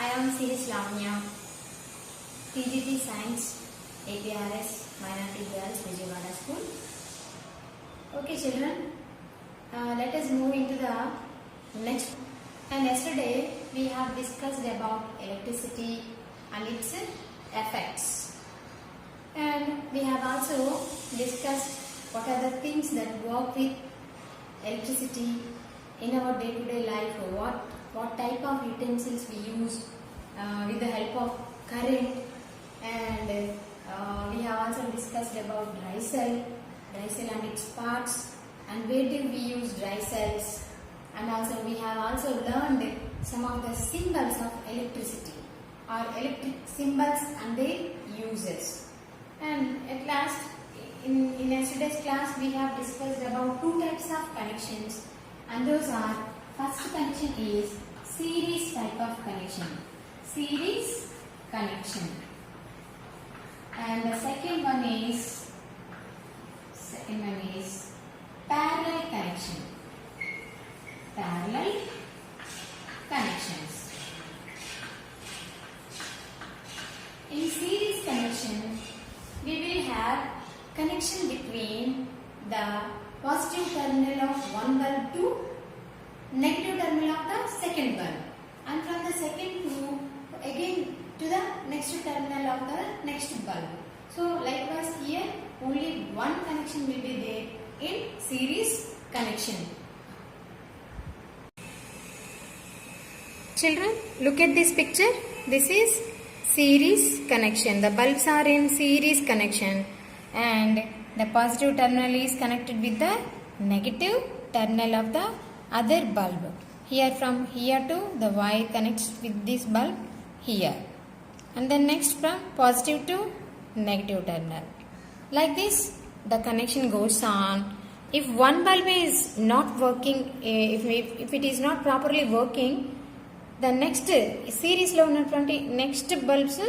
I am Series Lavanya, TGT Science, APRS, Minority Girls, Vijayawada School. Okay children, let us move into the next. And yesterday we have discussed about electricity and its effects. And we have also discussed what are the things that work with electricity in our day-to-day life, or what type of utensils we use with the help of current, and we have also discussed about dry cell and its parts, and where do we use dry cells, and also we have also learned some of the symbols of electricity or electric symbols and their uses. And at last, in yesterday's class we have discussed about two types of connections, and those are, first connection is series type of connection, and the second one is parallel connections. In series connection, we will have connection between the positive terminal of one bulb to negative terminal of the second bulb, and from the second to again to the next terminal of the next bulb. So likewise here only one connection will be there in series connection. Children, look at this picture. This is series connection. The bulbs are in series connection, and the positive terminal is connected with the negative terminal of the other bulb. Here, from here to the wire connects with this bulb here, and then next from positive to negative terminal. Like this the connection goes on. If one bulb is not working, if it is not properly working, the next series lo unnatuvanti next bulbs,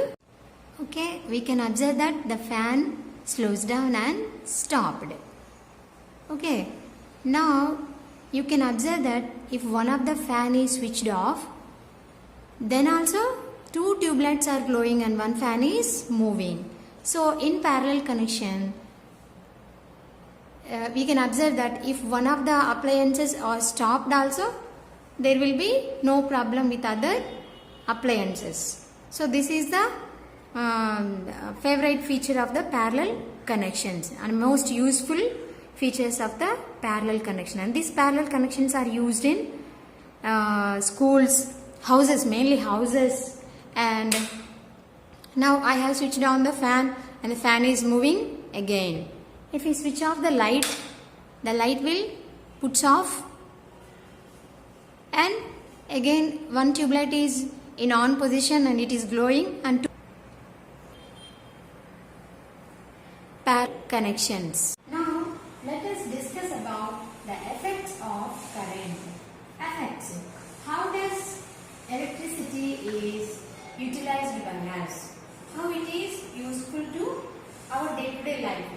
okay, we can observe that the fan slows down and stopped. Okay, now you can observe that if one of the fan is switched off, then also two tube lights are glowing and one fan is moving. So in parallel connection, we can observe that if one of the appliances are stopped also, there will be no problem with other appliances. So this is the favorite feature of the parallel connections and most useful features of the parallel connection. And these parallel connections are used in schools, houses, mainly houses. And now I have switched on the fan and the fan is moving again. If we switch off the light will puts off, and again one tube light is in on position and it is glowing, and two parallel connections. Now let us discuss about the effects of current. Effects. How does electricity is utilized by us? How it is useful to our day-to-day life,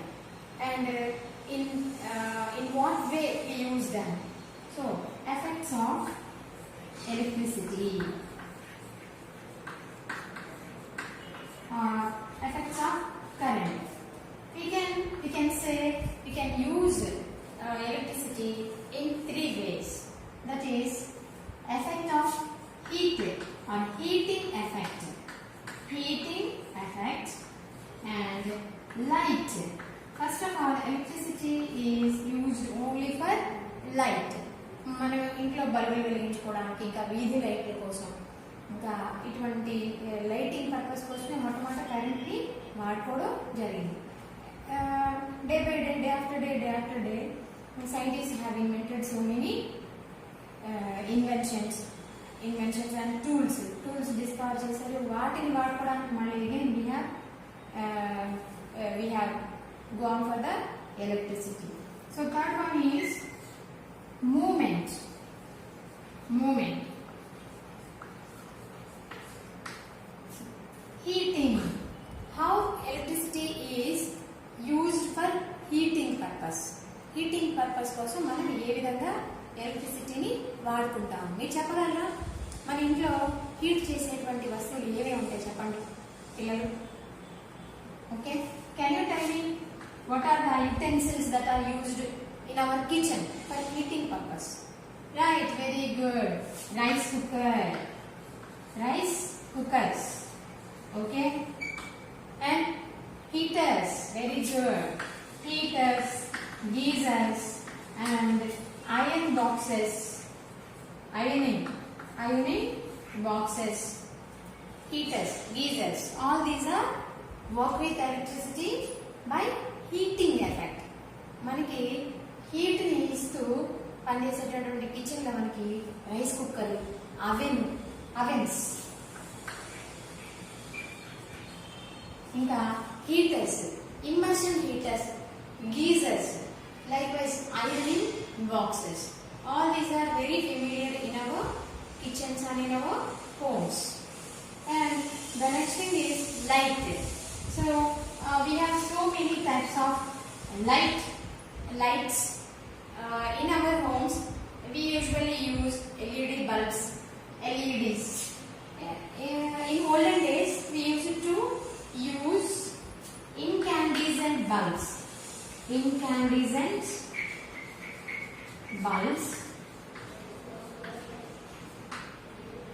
and in what way we use them. So effects of electricity, effects of current. We can say we can use electricity in three ways. That is effect of heat or heating effect, and light. First of all, electricity is used only for light. మనం ఇంట్లో బల్బులు వెలిగించుకోవడానికి, ఇంకా వీధి లైట్ల కోసం, ఇంకా ఇటువంటి lighting purpose కోసమే మొట్టమొదట కరెంట్ని వాడుకోవడం జరిగింది. Day by day, day after day scientists have invented so many inventions and tools discover చేశారు. వాటిని వాడుకోవడానికి మళ్ళీ again we have gone for the electricity. So third one is movement. Heating. How electricity is used for heating purpose. Heating purpose కోసం మనం ఏ విధంగా ఎలక్ట్రిసిటీని వాడుకుంటాం మీరు చెప్పగలరా? మన ఇంట్లో హీట్ చేసేటువంటి వస్తువులు ఏవే ఉంటాయి చెప్పండి పిల్లలు. Okay, can you tell me what are the utensils that are used in our kitchen for heating purpose? Right, very good. Rice cookers, okay, and heaters, very good. Heaters, geysers, and ironing boxes, heaters, geysers, all these are work with electricity by heating effect. మనకి heat ని ఇస్తూ పనిచేసేటటువంటి kitchen లో మనకి rice cooker, ovens, ఇంకా heaters, immersion heaters, geysers, likewise ironing boxes. All these are very familiar in our kitchens and in our homes. And the next thing is light. So we have so many types of lights in our homes. We usually use LED bulbs, LEDs. In olden days we used to use incandescent bulbs.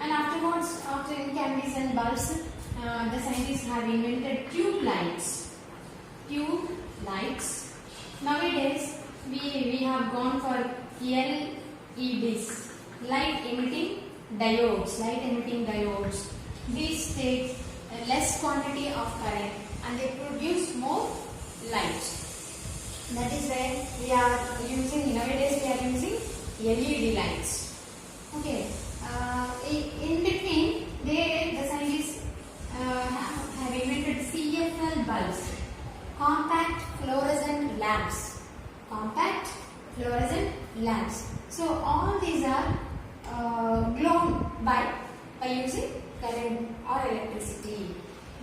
And afterwards, after incandescent bulbs, the scientists have invented tube lights. Nowadays we have gone for LEDs, light emitting diodes. These take less quantity of current and they produce more light. That is why nowadays we are using LED lights. Okay, in between the scientists have invented CFL bulbs, compact fluorescent lamps. So all these are blown by using current or electricity.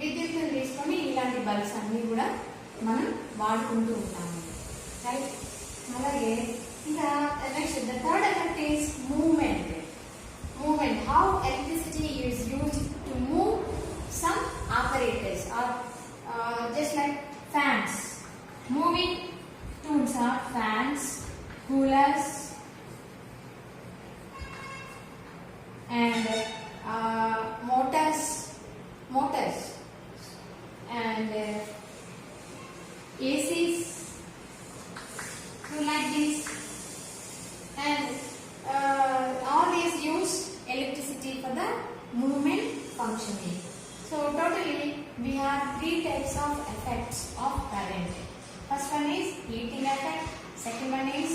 విద్యుత్తును తీసుకొని ఇలాంటి bulbs అన్ని కూడా మనం వాడుకుంటూ ఉంటాము, right. అలాగే ఇంకా next the third effect is movement. How electricity is used to move some operators are just like fans. Moving tools are fans, coolers, and motors, and ACs, so like this. And all these use electricity for the movement functioning. So totally we have 3 types of effects of current. First one is heating effect, second one is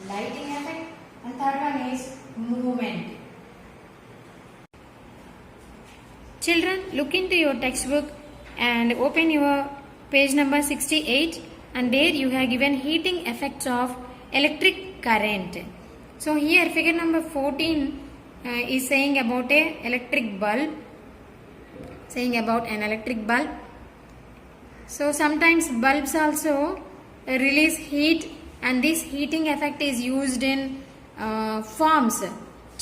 lighting effect, and third one is movement. Children, look into your textbook and open your page number 68, and there you have given heating effects of electric current. So here figure number 14 is saying about an electric bulb. So sometimes bulbs also release heat, and this heating effect is used in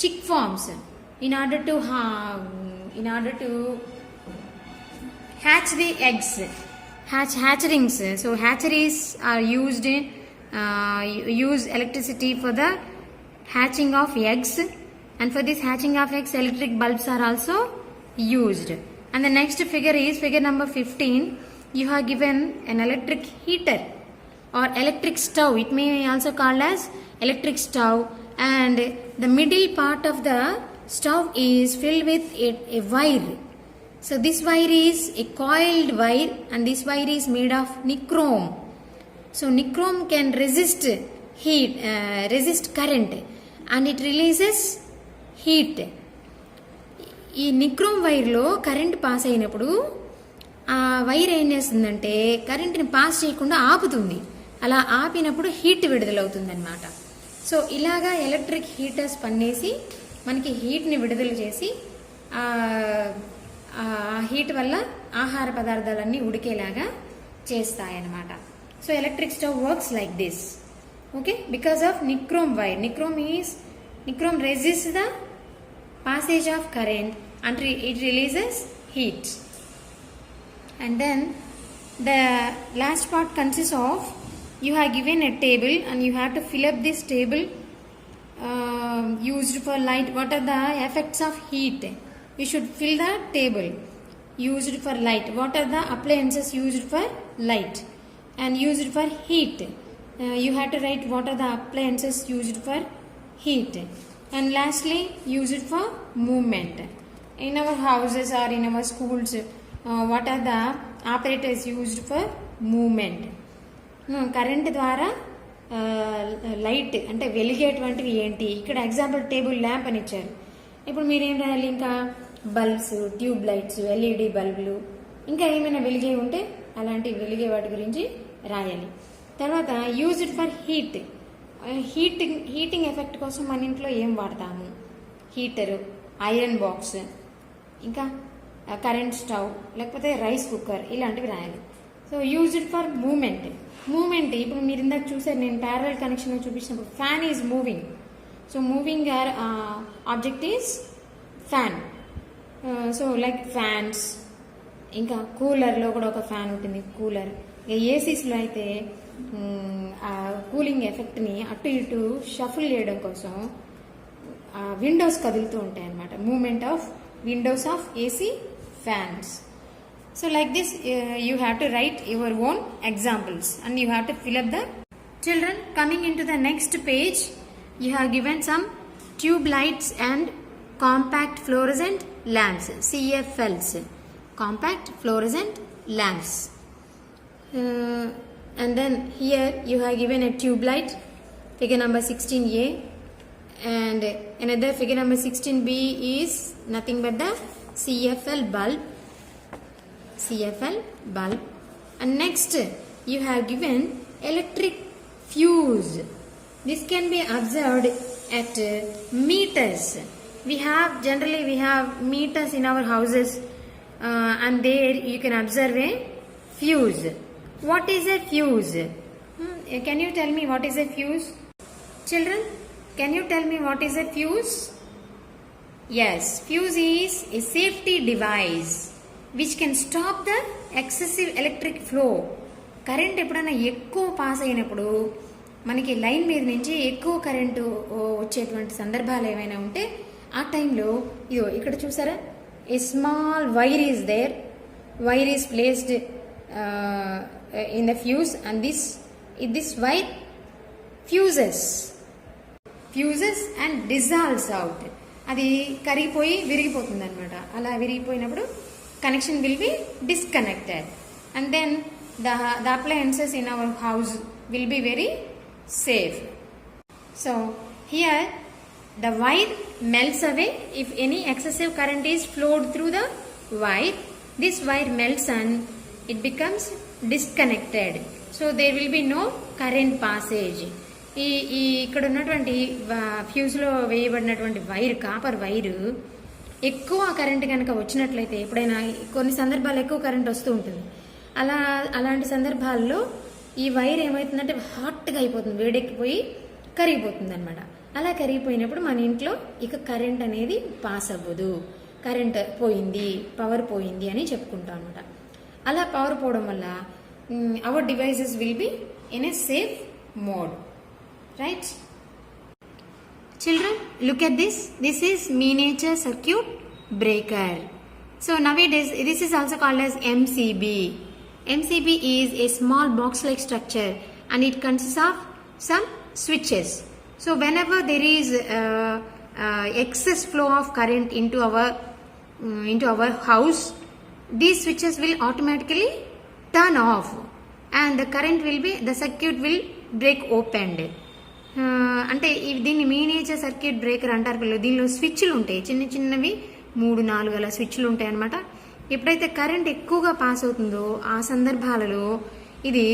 chick forms, in order to hatch the eggs, hatchlings. So hatcheries are used in use electricity for the hatching of eggs, and for this hatching of eggs electric bulbs are also used. And the next figure is figure number 15. You have given an electric heater or electric stove. It may also called as electric stove, and the middle part of the stove is filled with a wire. So this wire is a coiled wire, and this wire is made of nichrome. So nichrome can resist current, and it releases heat. ఈ nichrome వైర్లో current pass అయినప్పుడు ఆ wire ఏం చేస్తుందంటే కరెంట్ని pass చేయకుండా ఆపుతుంది. అలా ఆపినప్పుడు heat విడుదలవుతుంది అనమాట. సో ఇలాగా ఎలక్ట్రిక్ హీటర్స్ పనిచేసి మనకి హీట్ని విడుదల చేసి ఆ హీట్ వల్ల ఆహార పదార్థాలన్నీ ఉడికేలాగా చేస్తాయన్నమాట. So electric stove works like this. Okay, because of nichrome wire. Nichrome resists the passage of current, and it releases heat. And then the last part consists of, you have given a table and you have to fill up this table used for light. What are the effects of heat? You should fill the table. Used for light. What are the appliances used for light? And used for heat. You have to write what are the appliances used for heat. And lastly, used for movement. In our houses or in our schools, what are the apparatus used for movement? Current ద్వారా light అంటే వెలిగేటువంటివి ఏంటి? ఇక్కడ example table lamp అని ఇచ్చారు. ఇప్పుడు మీరేం రాయాలి? ఇంకా బల్బ్స్, ట్యూబ్ లైట్స్, ఎల్ఈడి బల్బులు, ఇంకా ఏమైనా వెలిగే ఉంటే అలాంటి వెలిగే వాటి గురించి రాయాలి. తర్వాత used for heat. Heating effect కోసం మన ఇంట్లో ఏం వాడతాము? హీటరు, ఐరన్ బాక్స్, ఇంకా కరెంట్ స్టవ్, లేకపోతే రైస్ కుక్కర్, ఇలాంటివి రాయాలి. So used for moment. Moment ఇప్పుడు మీరు ఇందాక చూసారు, నేను ప్యారలల్ కనెక్షన్ చూపించినప్పుడు fan is moving. So moving object is fan. So like fans, ఇంకా కూలర్లో కూడా ఒక ఫ్యాన్ ఉంటుంది, కూలర్. ఏసీస్లో అయితే ఆ కూలింగ్ ఎఫెక్ట్ని అటు ఇటు షఫుల్ చేయడం కోసం విండోస్ కదులుతూ ఉంటాయి అన్నమాట. Moment of windows of AC fans. So like this you have to write your own examples and you have to fill up the. Children, coming into the next page, you have given some tube lights and compact fluorescent lamps, CFLs, compact fluorescent lamps. And then here you have given a tube light, figure number 16A, and another figure number 16B is nothing but the CFL bulb. And next you have given electric fuse. This can be observed at meters. We have meters in our houses, and there you can observe a fuse. What is a fuse? Can you tell me what is a fuse? Children, can you tell me what is a fuse? Yes, fuse is a safety device which can stop the excessive electric flow. Current ఎప్పుడైనా ఎక్కువ pass అయినప్పుడు మనకి line మీద నుంచి ఎక్కువ current వచ్చేటువంటి సందర్భాలు ఏమైనా ఉంటే ఆ టైంలో ఇదో ఇక్కడ చూసారా, a small wire is there. Wire is placed in the fuse and this wire fuses and dissolves out. అది కరిగిపోయి విరిగిపోతుంది అనమాట. అలా విరిగిపోయినప్పుడు connection will be disconnected, and then the appliances in our house will be very safe. So here the wire melts away if any excessive current is flowed through the wire. This wire melts and it becomes disconnected, so there will be no current passage. ఈ ఇక్కడ ఉన్నటువంటి ఫ్యూజ్లో వేయబడినటువంటి wire, copper wire, ఎక్కువ current కనుక వచ్చినట్లయితే, ఎప్పుడైనా కొన్ని సందర్భాలు ఎక్కువ కరెంట్ వస్తూ ఉంటుంది, అలాంటి సందర్భాల్లో ఈ వైర్ ఏమవుతుందంటే హాట్గా అయిపోతుంది, వేడెక్కిపోయి కరిగిపోతుంది అనమాట. అలా కరిగిపోయినప్పుడు మన ఇంట్లో ఇక కరెంట్ అనేది పాస్ అవ్వదు, కరెంట్ పోయింది, పవర్ పోయింది అని చెప్పుకుంటాం అనమాట. అలా పవర్ పోవడం వల్ల our devices will be in a safe mode, right? Children, look at this. This is miniature circuit breaker. So nowadays this is also called as MCB. MCB is a small box-like structure and it consists of some switches. So whenever there is excess flow of current into our house, these switches will automatically turn off and the circuit will break opened. అంటే దీన్ని miniature circuit breaker అంటారు పిల్లలు. దీనిలో స్విచ్లు ఉంటాయి, చిన్న చిన్నవి 3-4 అలా స్విచ్లు ఉంటాయి అనమాట. ఎప్పుడైతే కరెంట్ ఎక్కువగా పాస్ అవుతుందో ఆ సందర్భాలలో ఇది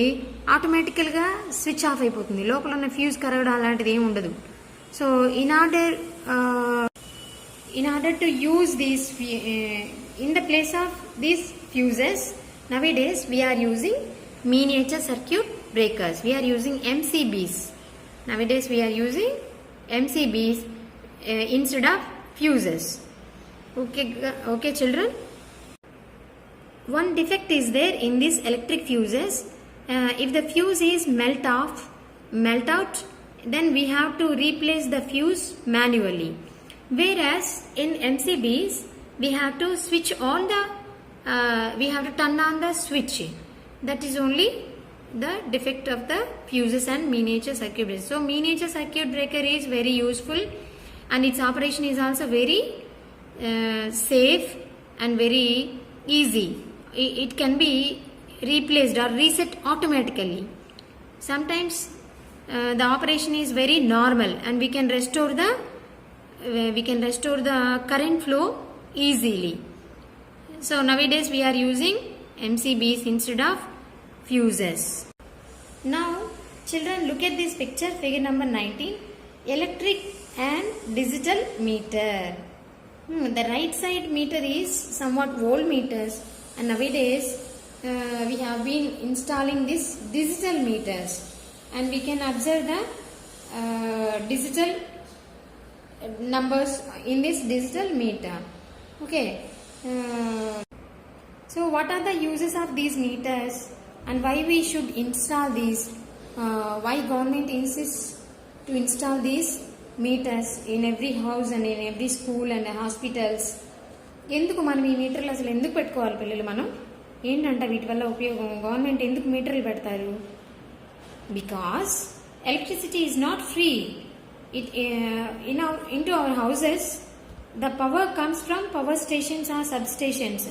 ఆటోమేటికల్గా స్విచ్ ఆఫ్ అయిపోతుంది, లోపల ఉన్న ఫ్యూజ్ కరగడం అలాంటిది ఏమి ఉండదు. So in order to use these in the place of these fuses, nowadays we are using miniature circuit breakers. We are using MCBs. Nowadays we are using MCBs instead of fuses. Okay children. One defect is there in these electric fuses. If the fuse is melt out, then we have to replace the fuse manually. Whereas in MCBs, we have to switch on we have to turn on the switch. That is only the defect of the fuses and miniature circuit breaker. So miniature circuit breaker is very useful, and its operation is also very safe and very easy. It can be replaced or reset automatically. Sometimes the operation is very normal, and we can restore the current flow easily. So nowadays we are using MCBs instead of fuses. Now children, look at this picture, figure number 19, electric and digital meter. The right side meter is somewhat old meters, and nowadays we have been installing these digital meters, and we can observe the digital numbers in this digital meter. Okay. So what are the uses of these meters, and why we should install these? Why government insists to install these meters in every house and in every school and hospitals? ఎందుకు మనం ఈ మీటర్లు అసలు ఎందుకు పెట్టుకోవాలి పిల్లలు? మనం ఏంటంటే వీటి వల్ల ఉపయోగం, గవర్నమెంట్ ఎందుకు మీటర్లు పెడతారు? Because electricity is not free. Into our houses, the power comes from power stations or substations.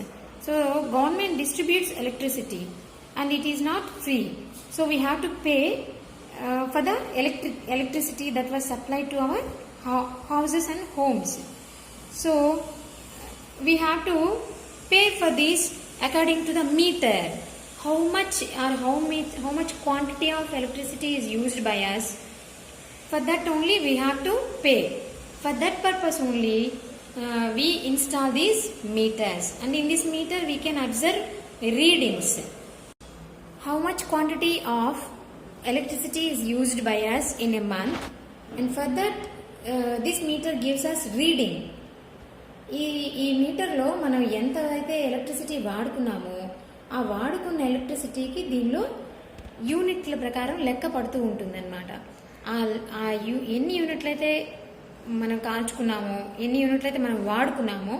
So government distributes electricity, and it is not free. So we have to pay for the electricity that was supplied to our houses and homes. So we have to pay for this according to the meter. How much quantity of electricity is used by us? For that only we have to pay. For that purpose only we install these meters, and in this meter we can observe readings. How much quantity of electricity is used by us in a month, and for that this meter gives us reading. ఈ మీటర్లో మనం ఎంత అయితే electricity వాడుకున్నామో ఆ వాడుకున్న ఎలక్ట్రిసిటీకి దీనిలో యూనిట్ల ప్రకారం లెక్క పడుతూ ఉంటుందన్నమాట. ఎన్ని యూనిట్లు అయితే మనం కాల్చుకున్నామో, ఎన్ని యూనిట్లు అయితే మనం వాడుకున్నామో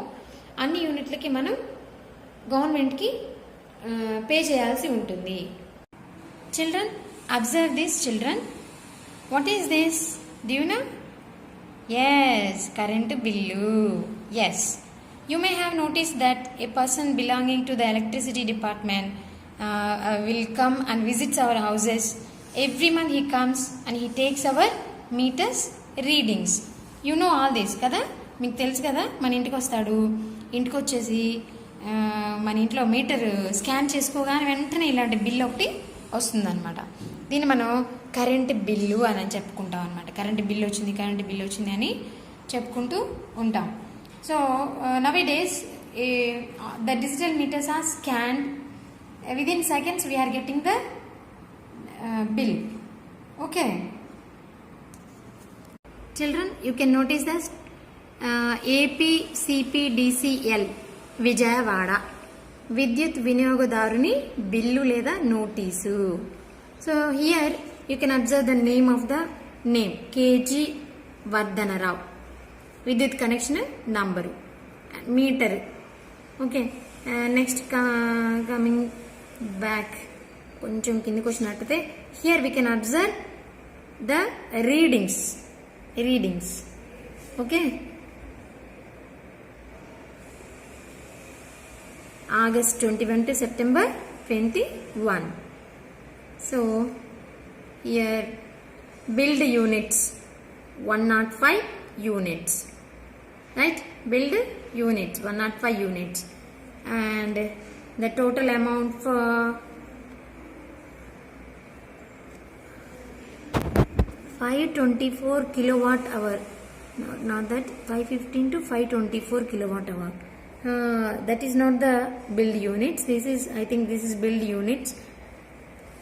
అన్ని యూనిట్లకి మనం గవర్నమెంట్కి పే చేయాల్సి ఉంటుంది. Children, observe this children. What is this? Do you know? Yes, current billu. Yes, you may have noticed that a person belonging to the electricity department will come and visits our houses. Every month he comes and he takes our meters readings. You know all this kada? మీకు తెలుసు కదా. మన ఇంటికి వస్తాడు, ఇంటికి వచ్చేసి మన ఇంట్లో మీటర్ స్కాన్ చేసుకోగానే వెంటనే ఇలాంటి బిల్ ఒకటి వస్తుందన్నమాట. దీన్ని మనం కరెంట్ బిల్లు అని చెప్పుకుంటాం అనమాట. కరెంట్ బిల్లు వచ్చింది అని చెప్పుకుంటూ ఉంటాం. So నౌడేస్ the digital meters are scanned. Within seconds we are getting the bill. Okay children, you can notice this APCPDCL Vijayawada విద్యుత్ వినియోగదారుని బిల్లు లేదా notice. So here you can observe the name of the name, KG Vardhanarao, విద్యుత్ connection number, meter. Okay, next coming back కొంచెం కిందకి వచ్చినట్టయితే here we can observe the readings. Okay, August 21 to September 21. So here build units 105 units, right? Build units 105 units, and the total amount for 524 kilowatt hour. Not that 515 to 524 kilowatt hour. That is not the build units. This is, I think this is build units.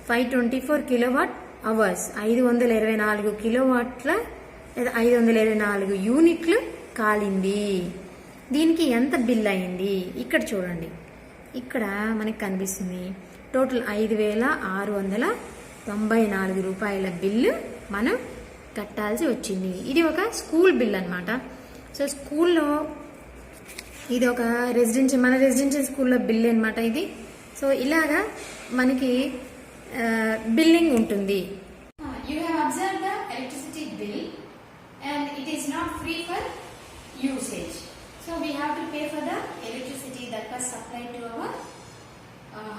524 kilowatt hours, 524 కిలోవాట్ల లేదా 524 యూనిట్లు కాలింది. దీనికి ఎంత bill అయింది ఇక్కడ చూడండి. ఇక్కడ మనకి కనిపిస్తుంది టోటల్ 5,694 రూపాయల బిల్లు మనం కట్టాల్సి వచ్చింది. ఇది ఒక స్కూల్ బిల్ అన్నమాట. సో స్కూల్లో ఇది ఒక మన రెసిడెన్షియల్ స్కూల్లో బిల్ అన్నమాట ఇది. సో ఇలాగా మనకి బిల్లింగ్ ఉంటుంది. You have observed the electricity bill and it is not free for usage. So we have to pay for the electricity that was supplied to our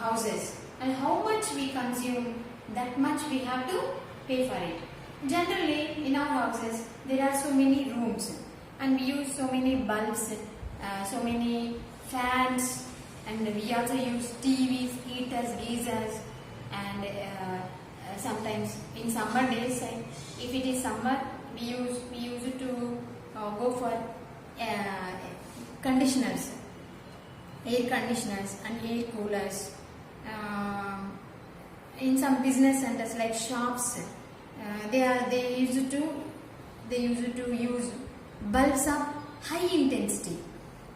houses, and how much we consume, that much we have to pay for it. Generally in our houses there are so many rooms and we use so many bulbs, so many fans, and we also use TVs, heaters, geysers, and sometimes in summer days, if it is summer, we use it to go for conditioners, air conditioners and air coolers. In some business centers like shops, they used to use bulbs of high intensity,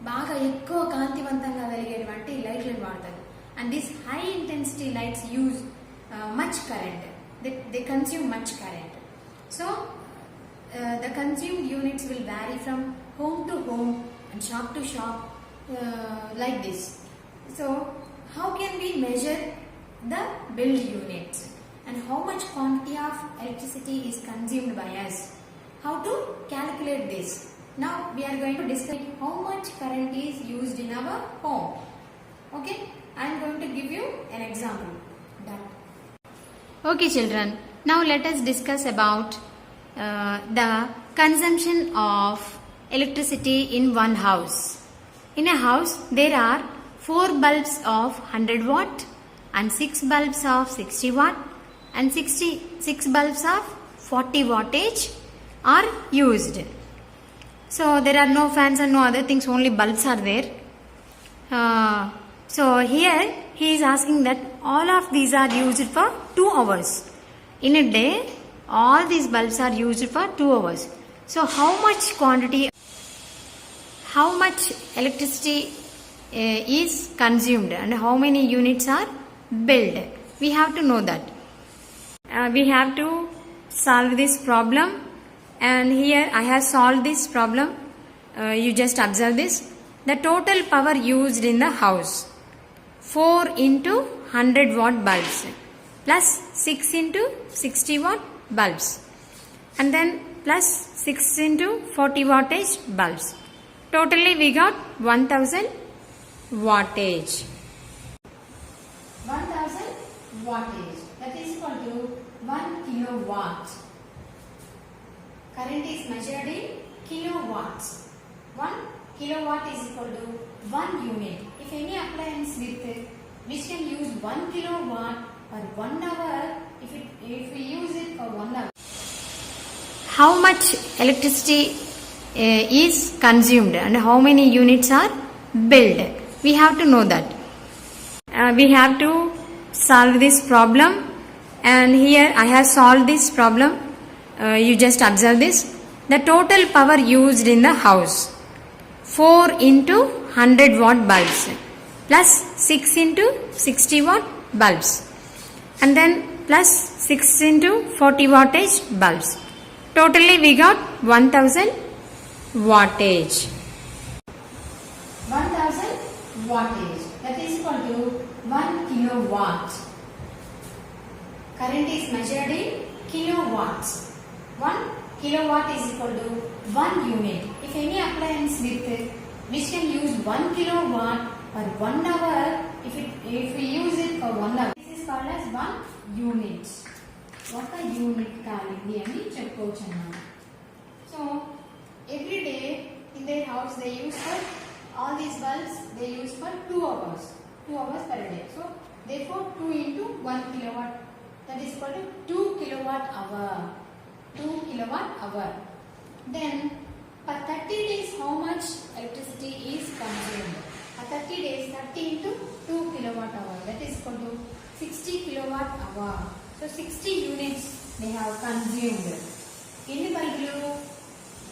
బాగా ఎక్కువ కాంతివంతంగా వెలిగేటువంటి లైట్లను వాడతారు. And these high intensity lights use much current. They consume much current. So the consumed units will vary from home to home and shop to shop, like this. So how can we measure the billed units and how much quantity of electricity is consumed by us? How to calculate this? Now we are going to discuss how much current is used in our home. Okay, I am going to give you an example. Done. Okay children, now let us discuss about the consumption of electricity in one house. In a house there are 4 bulbs of 100 watt and 6 bulbs of 60 watt and 66 bulbs of 40 wattage are used. So there are no fans and no other things, only bulbs are there. So here he is asking that all of these are used for 2 hours. In a day, all these bulbs are used for 2 hours. So how much electricity is consumed and how many units are built? We have to know that. We have to solve this problem, and here I have solved this problem. You just observe this. The total power used in the house, 4 into 100 watt bulbs plus 6 into 60 watt bulbs, and then plus 6 into 40 wattage bulbs. Totally we got 1000 wattage. 1000 wattage, that is equal to 1 kilowatt. Current is measured in kilowatts. 1 kilowatt is equal to 1 unit. If any appliance which can use 1 kilowatt for 1 hour, if we use it for 1 hour, how much electricity is consumed and how many units are built? We have to know that. We have to solve this problem, and here I have solved this problem. You just observe this. The total power used in the house, 4 into 100 watt bulbs plus 6 into 60 watt bulbs, and then plus 6 into 40 wattage bulbs. Totally we got 1000 wattage. 1000 wattage, that is equal to 1 kilowatt. Current is measured in kilowatts. 1 kilowatt is equal to 1 unit. If any appliance which can use 1 kilowatt for 1 hour, if we use it for 1 hour, this is called as 1 unit. What a unit kalindi ani cheppochu annama. So every day in their house they use for all these bulbs, they use for 2 hours. 2 hours per day. So therefore 2 into 1 kilowatt, that is equal to 2 kilowatt hour. 2 kilowatt hour. Then for 30 days how much electricity is consumed? For 30 days, 30 into 2 kilowatt hour, that is equal to 60 kilowatt hour. So 60 units they have consumed. ఎన్ని బల్బులు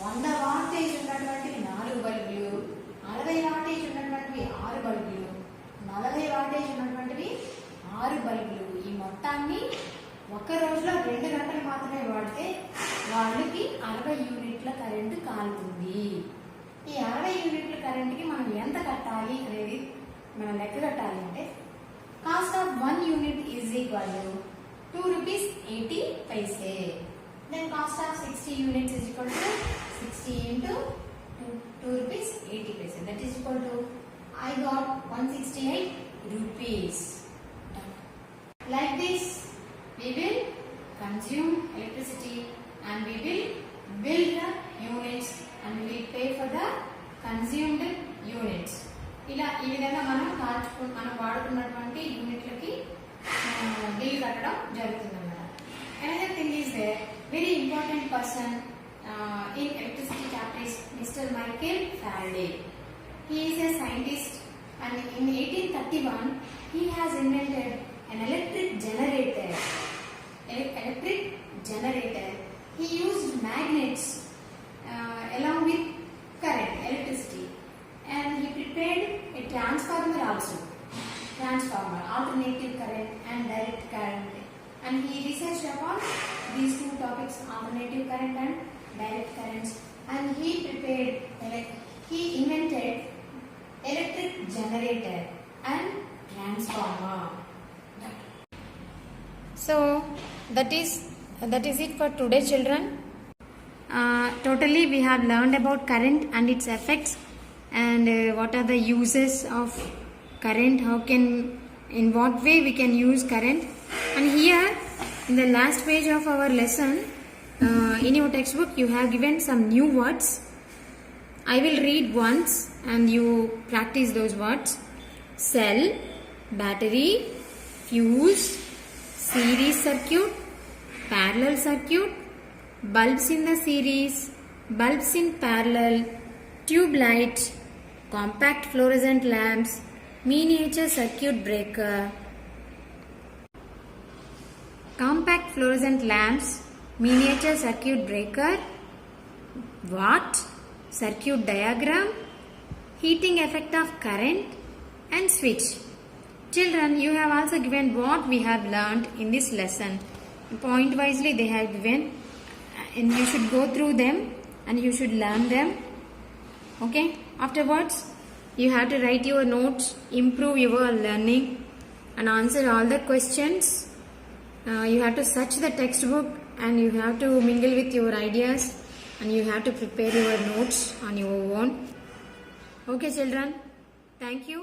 100 wattage ఉన్నటువంటి 4 బల్బులు 60 wattage ఉన్నటువంటివి 6 బల్బులు, 40 wattage ఉన్నటువంటివి 6 బల్బులు. ఈ మొత్తాన్ని ఒక రోజులో 2 గంటలు మాత్రమే వాడితే వాళ్ళకి 60 యూనిట్ల కరెంటు కాలుతుంది. ఈ 60 యూనిట్ల కరెంటుకి మనం ఎంత కట్టాలి అనేది మనం లెక్క కట్టాలి అంటే cost of 1 unit is equal to 2 rupees 80 paise. Then cost of 60 units is equal to 60 into 2 rupees 80 paise. That is equal to I got 168 rupees. Like this we will consume electricity and we will build the units and we will pay for the consumed units. ఇలా ఈ విధంగా మనం వాడుకున్నటువంటి యూనిట్లకి bill కట్టడం జరుగుతుంది అన్నమాట. Another thing is there, very important person in electricity chapter is Mr. Michael Faraday. He is a scientist and in 1831 he has invented an electric generator. He used magnets along with current, electricity, and he prepared a transformer also. Alternative current and direct current, and he researched upon these two topics, alternative current and direct currents, and he invented electric generator and transformer. So that is it for today, children. Totally we have learned about current and its effects and what are the uses of current, in what way we can use current. And here in the last page of our lesson in your textbook you have given some new words. I will read once and you practice those words. Cell, battery, fuse, series circuit, parallel circuit, bulbs in the series, bulbs in parallel, tube light, compact fluorescent lamps, miniature circuit breaker. Compact fluorescent lamps, miniature circuit breaker, watt, circuit diagram, heating effect of current and switch. Children, you have also given what we have learned in this lesson. Point wisely they have given and you should go through them and you should learn them. Okay, afterwards you have to write your notes, improve your learning and answer all the questions. You have to search the textbook and you have to mingle with your ideas and you have to prepare your notes on your own. Okay children, thank you.